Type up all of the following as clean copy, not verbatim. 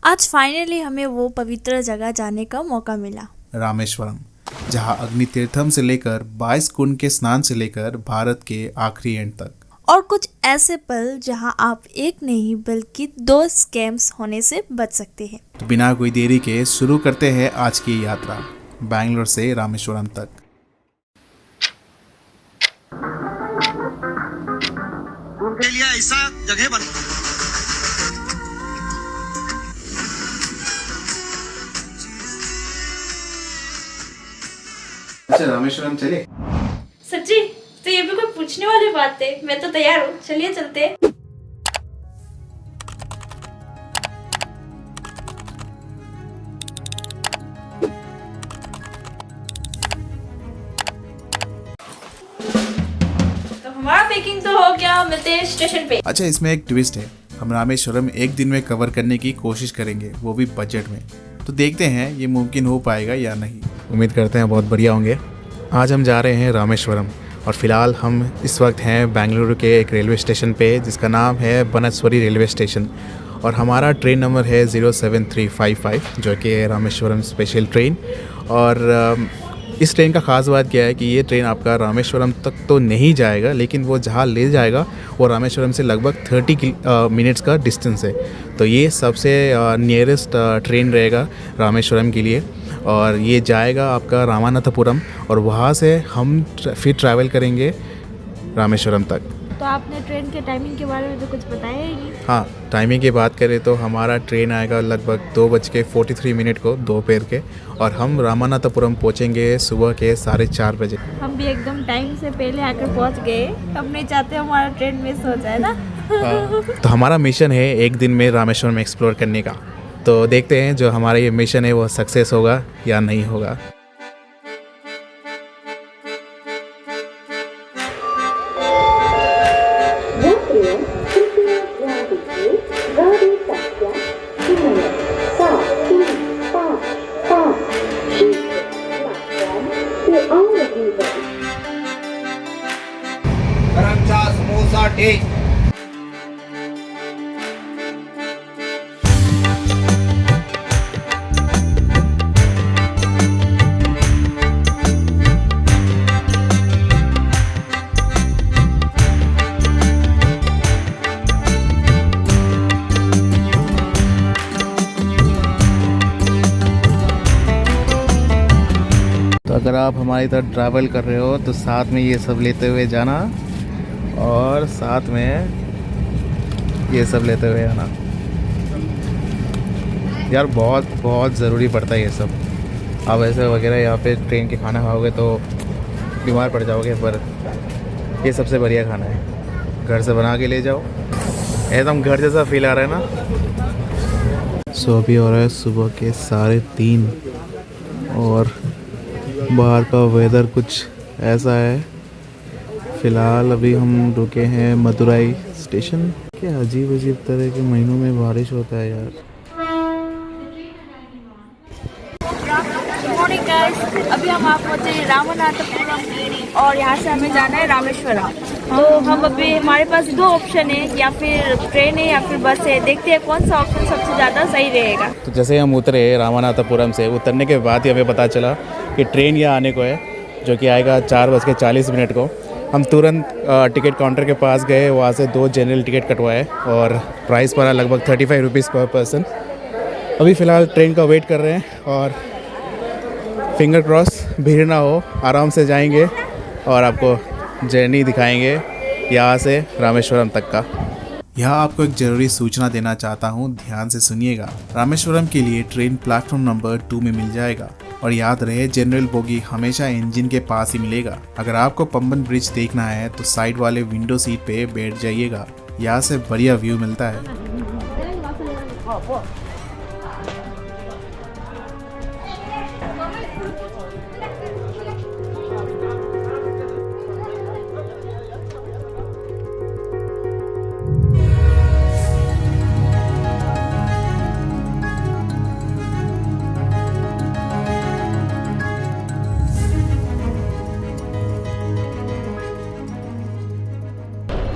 आज फाइनली हमें वो पवित्र जगह जाने का मौका मिला, रामेश्वरम, जहां अग्नि तीर्थम से लेकर 22 कुंड के स्नान से लेकर भारत के आखिरी एंड तक। और कुछ ऐसे पल जहां आप एक नहीं बल्कि 2 स्कैम्स होने से बच सकते हैं। तो बिना कोई देरी के शुरू करते हैं आज की यात्रा बैंगलोर से रामेश्वरम तक। उनके लिए ऐसा जगह बन अच्छा, रामेश्वरम चले। सच्ची? तो ये भी कोई पूछने वाली बात है? मैं तो तैयार हूँ, चलिए चलते हैं। तो हमारा पैकिंग तो हो गया, मिलते हैं स्टेशन पे। अच्छा, इसमें एक ट्विस्ट है। हम रामेश्वरम एक दिन में कवर करने की कोशिश करेंगे, वो भी बजट में। तो देखते हैं ये मुमकिन हो पाएगा या नहीं। उम्मीद करते हैं बहुत बढ़िया होंगे। आज हम जा रहे हैं रामेश्वरम और फिलहाल हम इस वक्त हैं बेंगलुरु के एक रेलवे स्टेशन पे जिसका नाम है बनस्वरी रेलवे स्टेशन। और हमारा ट्रेन नंबर है 07355 जो कि है रामेश्वरम स्पेशल ट्रेन। और इस ट्रेन का ख़ास बात क्या है कि ये ट्रेन आपका रामेश्वरम तक तो नहीं जाएगा, लेकिन वो जहाँ ले जाएगा वो रामेश्वरम से लगभग 30 मिनट्स का डिस्टेंस है। तो ये सबसे नियरेस्ट ट्रेन रहेगा रामेश्वरम के लिए। और ये जाएगा आपका रामानाथपुरम और वहाँ से हम फिर ट्रैवल करेंगे रामेश्वरम तक। तो आपने ट्रेन के टाइमिंग के बारे में तो कुछ बताया ही नहीं। हाँ, टाइमिंग की बात करें तो हमारा ट्रेन आएगा लगभग 2:43 को दोपहर के। और हम रामानाथपुरम पहुँचेंगे सुबह के 4:30 बजे। हम भी एकदम टाइम से पहले आकर पहुंच गए। हम नहीं चाहते हमारा ट्रेन मिस हो जाए ना। तो हमारा मिशन है एक दिन में रामेश्वरम एक्सप्लोर करने का। तो देखते हैं जो हमारा ये मिशन है वो सक्सेस होगा या नहीं होगा। समोसा टेक। तो अगर आप हमारी तरह ट्रैवल कर रहे हो तो साथ में ये सब लेते हुए जाना और साथ में ये सब लेते हुए आना। यार बहुत बहुत ज़रूरी पड़ता है ये सब। आप ऐसे वगैरह यहाँ पे ट्रेन के खाना खाओगे तो बीमार पड़ जाओगे, पर ये सबसे बढ़िया खाना है। घर से बना के ले जाओ, एकदम घर जैसा फील आ रहा है ना। सो अभी हो रहा है सुबह के 3:30 और बाहर का वेदर कुछ ऐसा है। फ़िलहाल अभी हम रुके हैं मदुराई स्टेशन। क्या अजीब अजीब तरह के महीनों में बारिश होता है यार। गुड मॉर्निंग गाइस, अभी हम आप पहुंचे रामनाथपुरम और यहाँ से हमें जाना है रामेश्वरम। तो हम अभी हमारे पास 2 ऑप्शन है, या फिर ट्रेन है या फिर बस है। देखते हैं कौन सा ऑप्शन सबसे ज़्यादा सही रहेगा। तो जैसे हम उतरे रामनाथपुरम से, उतरने के बाद ही हमें पता चला कि ट्रेन यहाँ आने को है जो कि आएगा 4:40 को। हम तुरंत टिकट काउंटर के पास गए, वहाँ से 2 जनरल टिकट कटवाए और प्राइस पड़ा लगभग 35 रुपीज़ पर पर्सन। अभी फ़िलहाल ट्रेन का वेट कर रहे हैं और फिंगर क्रॉस भीड़ ना हो, आराम से जाएंगे और आपको जर्नी दिखाएंगे यहाँ से रामेश्वरम तक का। यहाँ आपको एक ज़रूरी सूचना देना चाहता हूँ, ध्यान से सुनिएगा। रामेश्वरम के लिए ट्रेन प्लेटफॉर्म नंबर 2 में मिल जाएगा। और याद रहे, जनरल बोगी हमेशा इंजन के पास ही मिलेगा। अगर आपको पंबन ब्रिज देखना है तो साइड वाले विंडो सीट पे बैठ जाइएगा, यहाँ से बढ़िया व्यू मिलता है।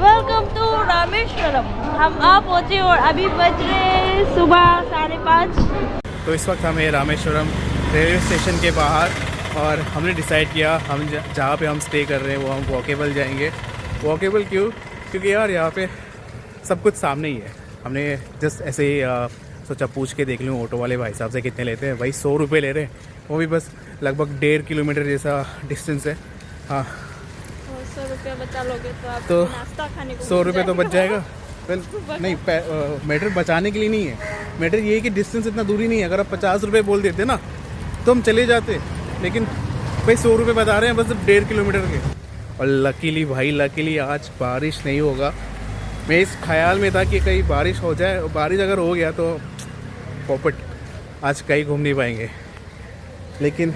Welcome to Rameswaram. हम आ पहुँचे और अभी बज रहे सुबह 5:30। तो इस वक्त हम हैं रामेश्वरम रेलवे स्टेशन के बाहर और हमने डिसाइड किया हम जहाँ पे हम स्टे कर रहे हैं वो हम वॉकेबल जाएंगे। वॉकेबल क्यों? क्योंकि यार यहाँ पे सब कुछ सामने ही है। हमने जस्ट ऐसे ही सोचा पूछ के देख लूँ ऑटो वाले भाई साहब से कितने लेते हैं। भाई 100 रुपये ले रहे हैं, वो भी बस लगभग 1.5 किलोमीटर जैसा डिस्टेंस है। हाँ 100 रुपया बचा लोगे तो आप तो नाश्ता खाने को 100 रुपये तो बच जाएगा। वेल नहीं, मैटर बचाने के लिए नहीं है, मैटर ये है कि डिस्टेंस इतना दूरी नहीं है। अगर आप 50 रुपये बोल देते ना तो हम चले जाते, लेकिन भाई 100 रुपये बता रहे हैं बस 1.5 किलोमीटर के। और लकीली आज बारिश नहीं होगा। मैं इस ख्याल में था कि कहीं बारिश हो जाए, बारिश अगर हो गया तो पोपट आज कहीं घूम नहीं पाएंगे, लेकिन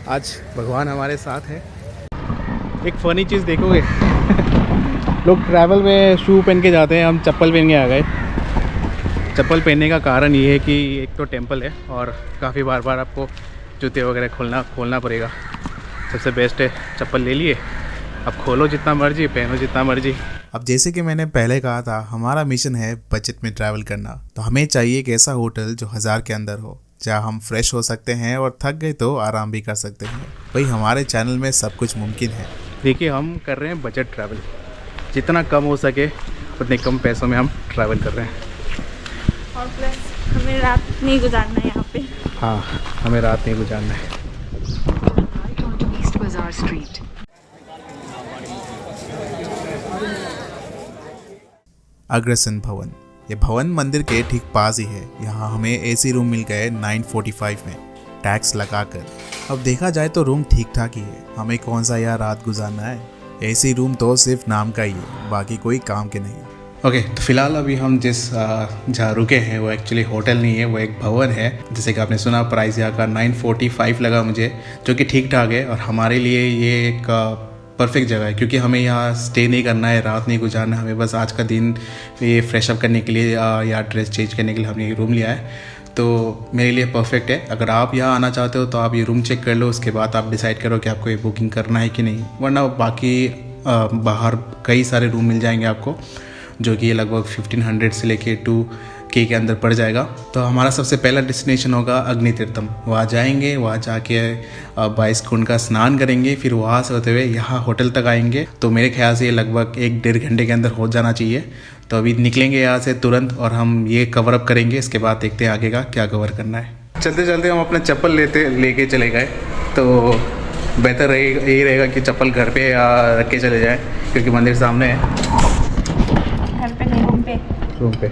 आज भगवान हमारे साथ है। एक फ़नी चीज़ देखोगे लोग ट्रैवल में शू पहन के जाते हैं, हम चप्पल पहन के आ गए। चप्पल पहनने का कारण ये है कि एक तो टेंपल है और काफ़ी बार आपको जूते वगैरह खोलना पड़ेगा। सबसे बेस्ट है चप्पल ले लिए, अब खोलो जितना मर्जी, पहनो जितना मर्जी। अब जैसे कि मैंने पहले कहा था, हमारा मिशन है बजट में ट्रैवल करना। तो हमें चाहिए एक ऐसा होटल जो 1000 के अंदर हो, जहाँ हम फ्रेश हो सकते हैं और थक गए तो आराम भी कर सकते हैं। भाई हमारे चैनल में सब कुछ मुमकिन है। देखिए हम कर रहे हैं बजट ट्रैवल, जितना कम हो सके उतने कम पैसों में हम ट्रैवल कर रहे हैं। और प्लस हमें रात नहीं गुजारना है यहाँ पे। हाँ हमें रात नहीं गुजारना है। अग्रसेन भवन, ये भवन मंदिर के ठीक पास ही है। यहाँ हमें एसी रूम मिल गए 945 में टैक्स लगाकर। अब देखा जाए तो रूम ठीक ठाक ही है, हमें कौन सा यहाँ रात गुजारना है। एसी रूम तो सिर्फ नाम का ही है, बाकी कोई काम के नहीं। ओके तो फिलहाल अभी हम जिस जहाँ रुके हैं वो एक्चुअली होटल नहीं है, वो एक भवन है। जैसे कि आपने सुना प्राइस यहाँ का 945 लगा मुझे, जो कि ठीक ठाक है। और हमारे लिए ये एक परफेक्ट जगह है, क्योंकि हमें यहाँ स्टे नहीं करना है, रात नहीं गुजारना है। हमें बस आज का दिन ये फ्रेश अप करने के लिए या ड्रेस चेंज करने के लिए हमने ये रूम लिया है। तो मेरे लिए परफेक्ट है। अगर आप यहाँ आना चाहते हो तो आप ये रूम चेक कर लो, उसके बाद आप डिसाइड करो कि आपको ये बुकिंग करना है कि नहीं। वरना बाकी बाहर कई सारे रूम मिल जाएंगे आपको, जो कि लगभग 1500 से लेके 2K के अंदर पड़ जाएगा। तो हमारा सबसे पहला डेस्टिनेशन होगा अग्नि तीर्थम। वहाँ जाएंगे, वहाँ जाके 22 कुंड का स्नान करेंगे, फिर वहाँ से होते हुए यहाँ होटल तक आएंगे। तो मेरे ख्याल से ये लगभग 1-1.5 घंटे के अंदर हो जाना चाहिए। तो अभी निकलेंगे यहाँ से तुरंत और हम ये कवर अप करेंगे। इसके बाद देखते हैं आगे का क्या कवर करना है। चलते चलते हम अपना चप्पल लेके चले गए, तो बेहतर यही रहेगा कि चप्पल घर पे रख के चले जाए, क्योंकि मंदिर सामने है। घर पे नहीं, रूम पे।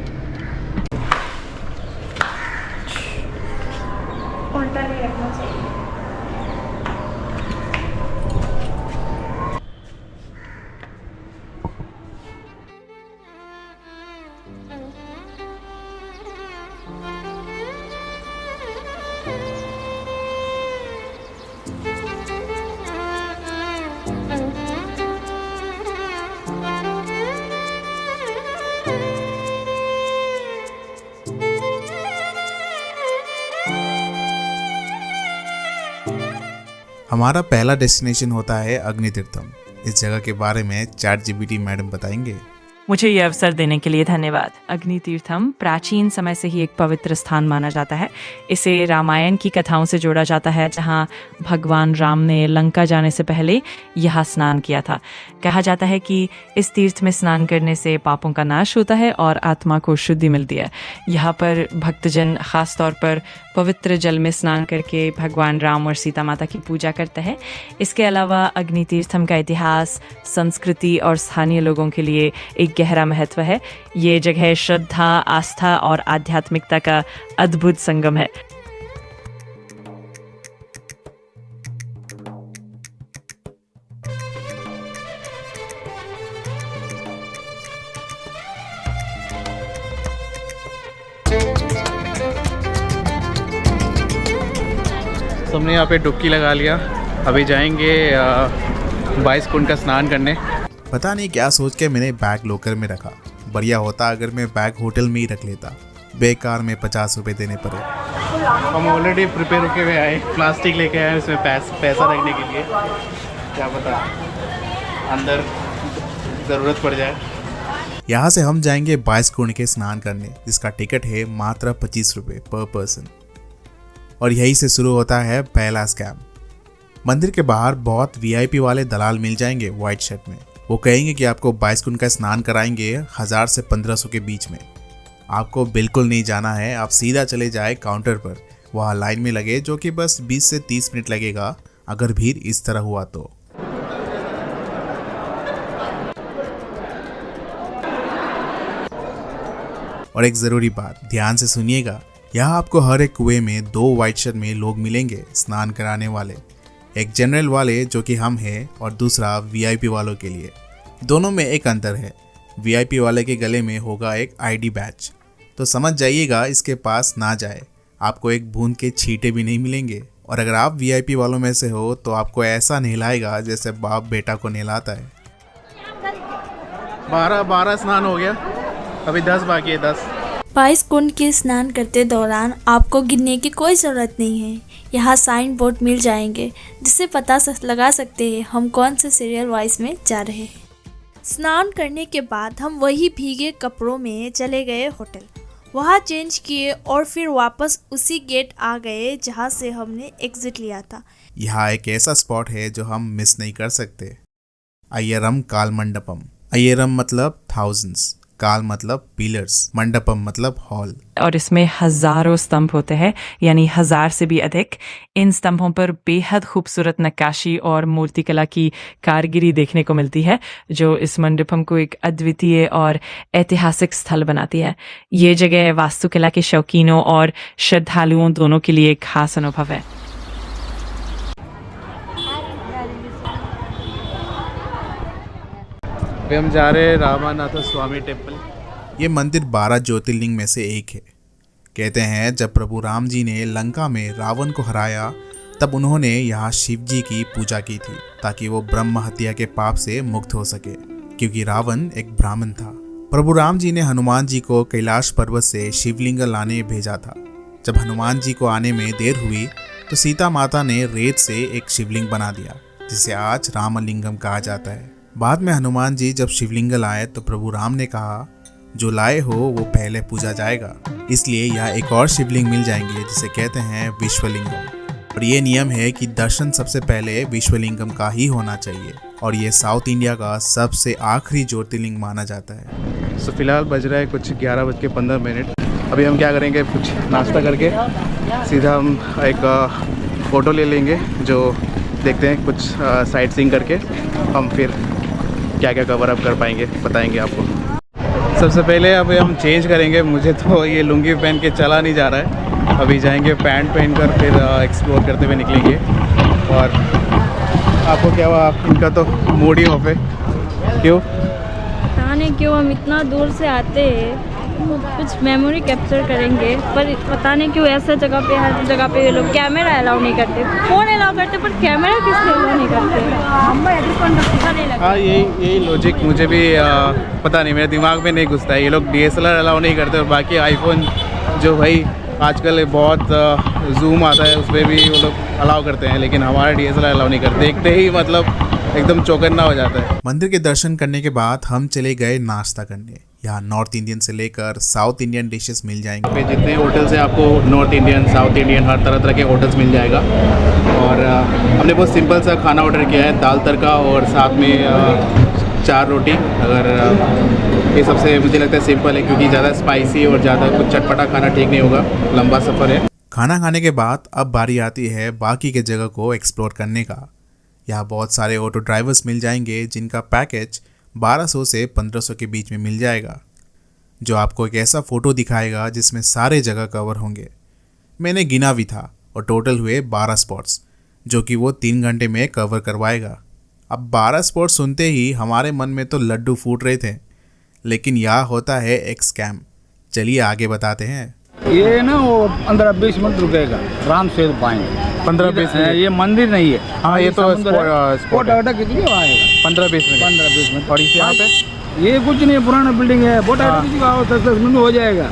उल्टा नहीं रखना चाहिए। हमारा पहला डेस्टिनेशन होता है अग्नि तीर्थम। इस जगह के बारे में ChatGPT मैडम बताएंगे। मुझे ये अवसर देने के लिए धन्यवाद। अग्नि तीर्थम प्राचीन समय से ही एक पवित्र स्थान माना जाता है। इसे रामायण की कथाओं से जोड़ा जाता है, जहाँ भगवान राम ने लंका जाने से पहले यहाँ स्नान किया था। कहा जाता है कि इस तीर्थ में स्नान करने से पापों का नाश होता है और आत्मा को शुद्धि मिलती है। यहाँ पर भक्तजन खास तौर पर पवित्र जल में स्नान करके भगवान राम और सीता माता की पूजा करते हैं। इसके अलावा अग्नि तीर्थम का इतिहास, संस्कृति और स्थानीय लोगों के लिए एक गहरा महत्व है। ये जगह श्रद्धा, आस्था और आध्यात्मिकता का अद्भुत संगम है। हमने यहाँ पे डुबकी लगा लिया। अभी जाएंगे 22 कुंड का स्नान करने। पता नहीं क्या सोच के मैंने बैग लॉकर में रखा। बढ़िया होता अगर मैं बैग होटल में ही रख लेता। बेकार में 50 रुपये देने पड़े। हम ऑलरेडी प्रिपेयर होके हुए आए, प्लास्टिक लेके आए उसमें पैसा रखने के लिए। क्या पता अंदर ज़रूरत पड़ जाए। यहाँ से हम जाएंगे 22 कुंड के स्नान करने, जिसका टिकट है मात्र 25 रुपये पर पर्सन। और यहीं से शुरू होता है पहला स्कैम। मंदिर के बाहर बहुत वीआईपी वाले दलाल मिल जाएंगे व्हाइट शर्ट में। वो कहेंगे कि आपको 22 कुंड का स्नान कराएंगे 1000 से 1500 के बीच में। आपको बिल्कुल नहीं जाना है, आप सीधा चले जाए काउंटर पर, वहाँ लाइन में लगे, जो कि बस 20 से 30 मिनट लगेगा अगर भीड़ इस तरह हुआ तो। और एक ज़रूरी बात ध्यान से सुनिएगा, यहाँ आपको हर एक कुएं में 2 व्हाइट शर्ट में लोग मिलेंगे स्नान कराने वाले। एक जनरल वाले जो कि हम हैं और दूसरा वीआईपी वालों के लिए। दोनों में एक अंतर है, वीआईपी वाले के गले में होगा एक आईडी बैच। तो समझ जाइएगा इसके पास ना जाए, आपको एक बूंद के छींटे भी नहीं मिलेंगे। और अगर आप वीआईपी वालों में से हो तो आपको ऐसा नहलाएगा जैसे बाप बेटा को नहलाता है। 12 स्नान हो गया, अभी 10 बाकी है। 22 कुंड के स्नान करते दौरान आपको गिनने की कोई ज़रूरत नहीं है। यहाँ साइन बोर्ड मिल जाएंगे जिससे पता लगा सकते हैं हम कौन से सीरियल वाइज में जा रहे हैं। स्नान करने के बाद हम वही भीगे कपड़ों में चले गए होटल, वहाँ चेंज किए और फिर वापस उसी गेट आ गए जहाँ से हमने एग्जिट लिया था। यहाँ एक ऐसा स्पॉट है जो हम मिस नहीं कर सकते, अय्यरम काल मंडपम। अय्यरम मतलब थाउजेंड्स, काल मतलब पिलर्स, मंडपम मतलब हॉल। और इसमें हजारों स्तंभ होते हैं, यानी 1000 से भी अधिक। इन स्तंभों पर बेहद खूबसूरत नक्काशी और मूर्तिकला की कारीगरी देखने को मिलती है, जो इस मंडपम को एक अद्वितीय और ऐतिहासिक स्थल बनाती है। ये जगह वास्तुकला के शौकीनों और श्रद्धालुओं दोनों के लिए एक खास अनुभव है। अभी हम जा रहे हैं रामानाथ स्वामी टेम्पल। ये मंदिर 12 ज्योतिर्लिंग में से एक है। कहते हैं जब प्रभु राम जी ने लंका में रावण को हराया तब उन्होंने यहाँ शिव जी की पूजा की थी ताकि वो ब्रह्म हत्या के पाप से मुक्त हो सके, क्योंकि रावण एक ब्राह्मण था। प्रभु राम जी ने हनुमान जी को कैलाश पर्वत से शिवलिंग लाने भेजा था। जब हनुमान जी को आने में देर हुई तो सीता माता ने रेत से एक शिवलिंग बना दिया, जिसे आज रामलिंगम कहा जाता है। बाद में हनुमान जी जब शिवलिंग लाए तो प्रभु राम ने कहा जो लाए हो वो पहले पूजा जाएगा, इसलिए यहाँ एक और शिवलिंग मिल जाएंगे जिसे कहते हैं विश्वलिंगम। और ये नियम है कि दर्शन सबसे पहले विश्वलिंगम का ही होना चाहिए, और ये साउथ इंडिया का सबसे आखिरी ज्योतिर्लिंग माना जाता है। तो फिलहाल बज रहा है कुछ 11:15। अभी हम क्या करेंगे, कुछ नाश्ता करके सीधा हम एक फ़ोटो ले लेंगे, जो देखते हैं कुछ साइट सीइंग करके हम फिर क्या क्या कवर अप कर पाएंगे बताएंगे आपको। सबसे पहले अभी हम चेंज करेंगे, मुझे तो ये लुंगी पहन के चला नहीं जा रहा है। अभी जाएंगे पैंट पहनकर, फिर एक्सप्लोर करते हुए निकलेंगे। और आपको क्या हुआ, इनका तो मूड ही ऑफ है। क्यों? पता नहीं क्यों हम इतना दूर से आते हैं, कुछ मेमोरी कैप्चर करेंगे, पर पता नहीं क्यों ऐसा जगह पे, हर जगह पे ये लोग कैमरा अलाउ नहीं करते। फ़ोन अलाउ करते पर कैमरा किस लिए अलाउ नहीं करते? हाँ, यही लॉजिक मुझे भी पता नहीं, मेरे दिमाग में नहीं घुसता है। ये लोग DSLR अलाउ नहीं करते, और बाकी आईफोन जो भाई आजकल बहुत जूम आता है उस पर भी वो लोग अलाउ करते हैं, लेकिन हमारा DSLR अलाउ नहीं करते। देखते ही मतलब एकदम चौकन्ना हो जाता है। मंदिर के दर्शन करने के बाद हम चले गए नाश्ता करने। यहाँ नॉर्थ इंडियन से लेकर साउथ इंडियन डिशेस मिल जाएंगे। जितने होटल्स हैं आपको नॉर्थ इंडियन, साउथ इंडियन, हर तरह तरह के होटल्स मिल जाएगा। और हमने बहुत सिंपल सा खाना ऑर्डर किया है, दाल तड़का और साथ में 4 रोटी। अगर ये सबसे मुझे लगता है सिंपल है, क्योंकि ज़्यादा स्पाइसी और ज़्यादा कुछ चटपटा खाना ठीक नहीं होगा, लंबा सफ़र है। खाना खाने के बाद अब बारी आती है बाकी के जगह को एक्सप्लोर करने का। यहाँ बहुत सारे ऑटो ड्राइवर्स मिल जाएंगे जिनका पैकेज 1200 से 1500 के बीच में मिल जाएगा, जो आपको एक ऐसा फ़ोटो दिखाएगा जिसमें सारे जगह कवर होंगे। मैंने गिना भी था और टोटल हुए 12 स्पॉट्स, जो कि वो 3 घंटे में कवर करवाएगा। अब 12 स्पॉट सुनते ही हमारे मन में तो लड्डू फूट रहे थे, लेकिन यहाँ होता है एक स्कैम। चलिए आगे बताते हैं। ये ना वो 15-20 मिनट रुकेगा, आराम से पाएंगे। 15-20 मिनट? ये मंदिर नहीं है। हाँ, ये तो स्पॉट कितनी आएगा? 15-20 मिनट। 15-20 मिनट। और इस यहाँ पे ये कुछ नहीं, पुराना बिल्डिंग है। बोट 10-10 मिनट हो जाएगा।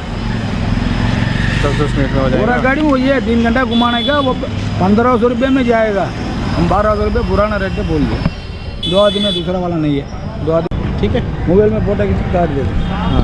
10-10 मिनट में हो जाएगा। पूरा गाड़ी में ये 3 घंटा घुमाने का, वो 1500 रुपये में जाएगा। हम 1200 रुपये पुराना रेट पे बोल दिए। 2 आदमी में दूसरा वाला नहीं है। 2 आदमी ठीक है। मोबाइल में फोटो खींच काट दे। हाँ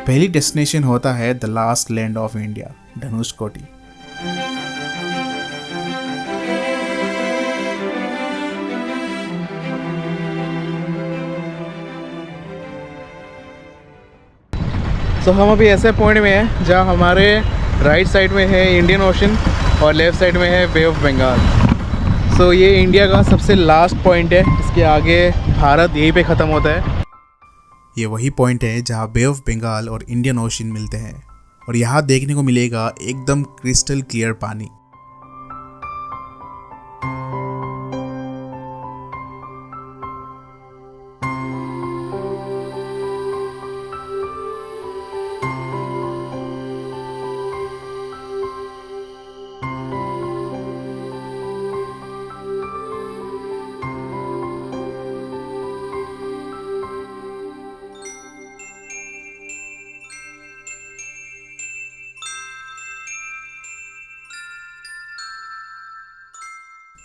पहली डेस्टिनेशन होता है the last land of India, Dhanushkodi. तो हम अभी ऐसे पॉइंट में हैं जहाँ हमारे राइट साइड में है इंडियन ओशन और लेफ़्ट साइड में है बे ऑफ बंगाल। सो ये इंडिया का सबसे लास्ट पॉइंट है, इसके आगे भारत यहीं पे ख़त्म होता है। ये वही पॉइंट है जहाँ बे ऑफ बंगाल और इंडियन ओशन मिलते हैं और यहाँ देखने को मिलेगा एकदम क्रिस्टल क्लियर पानी।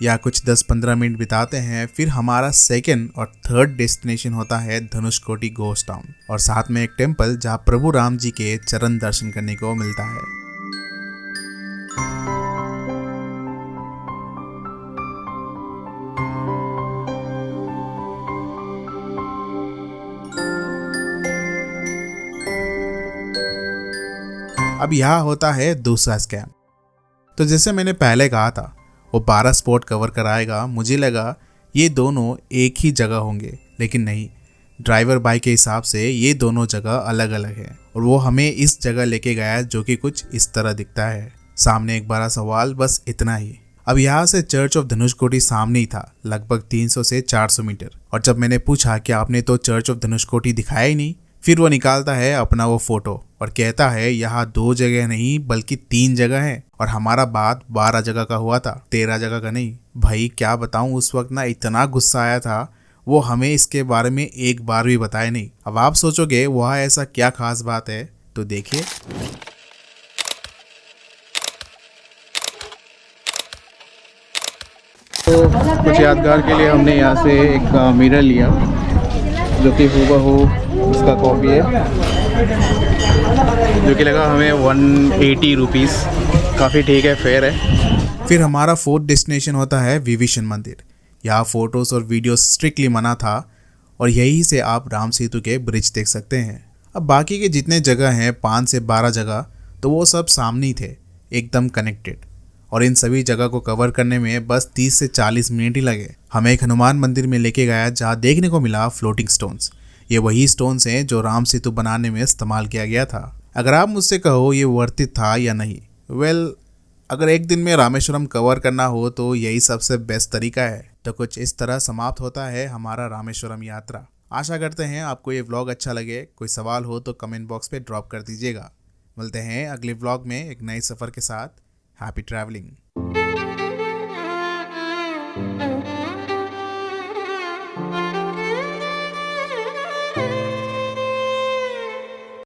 या कुछ 10-15 मिनट बिताते हैं, फिर हमारा सेकंड और थर्ड डेस्टिनेशन होता है धनुषकोटी घोस्ट टाउन और साथ में एक टेम्पल जहां प्रभु राम जी के चरण दर्शन करने को मिलता है। अब यहाँ होता है दूसरा स्कैम। तो जैसे मैंने पहले कहा था वो 12 स्पॉट कवर कराएगा, मुझे लगा ये दोनों एक ही जगह होंगे, लेकिन नहीं। ड्राइवर बाइक के हिसाब से ये दोनों जगह अलग अलग है और वो हमें इस जगह लेके गया जो कि कुछ इस तरह दिखता है। सामने एक बड़ा सवाल, बस इतना ही। अब यहाँ से चर्च ऑफ धनुषकोटी सामने ही था, लगभग 300 से 400 मीटर। और जब मैंने पूछा कि आपने तो चर्च ऑफ धनुषकोटी दिखाया ही नहीं, फिर वो निकालता है अपना वो फोटो और कहता है यहाँ 2 जगह नहीं बल्कि 3 जगह है और हमारा बात 12 जगह का हुआ था, 13 जगह का नहीं। भाई क्या बताऊं, उस वक्त ना इतना गुस्सा आया था, वो हमें इसके बारे में एक बार भी बताया नहीं। अब आप सोचोगे वहाँ ऐसा क्या खास बात है, तो देखिए। तो कुछ यादगार के लिए हमने यहाँ से एक मिरर लिया जो कि हूबहू उसका कॉपी है, जो कि लगा हमें 180 रुपीज़, काफ़ी ठीक है, फेयर है। फिर हमारा फोर्थ डेस्टिनेशन होता है विभीषण मंदिर। यहाँ फ़ोटोज़ और वीडियोस स्ट्रिक्टली मना था और यहीं से आप राम सेतु के ब्रिज देख सकते हैं। अब बाकी के जितने जगह हैं 5 से 12 जगह, तो वो सब सामने ही थे, एकदम कनेक्टेड। और इन सभी जगह को कवर करने में बस 30 से 40 मिनट ही लगे। हमें एक हनुमान मंदिर में लेके गया जहाँ देखने को मिला फ्लोटिंग स्टोन्स। ये वही स्टोन्स हैं जो राम सेतु बनाने में इस्तेमाल किया गया था। अगर आप मुझसे कहो ये वर्थ इट था या नहीं, वेल अगर एक दिन में रामेश्वरम कवर करना हो तो यही सबसे बेस्ट तरीका है। तो कुछ इस तरह समाप्त होता है हमारा रामेश्वरम यात्रा। आशा करते हैं आपको ये व्लॉग अच्छा लगे। कोई सवाल हो तो कमेंट बॉक्स पे ड्रॉप कर दीजिएगा। मिलते हैं अगले व्लॉग में एक नए सफ़र के साथ। Happy travelling.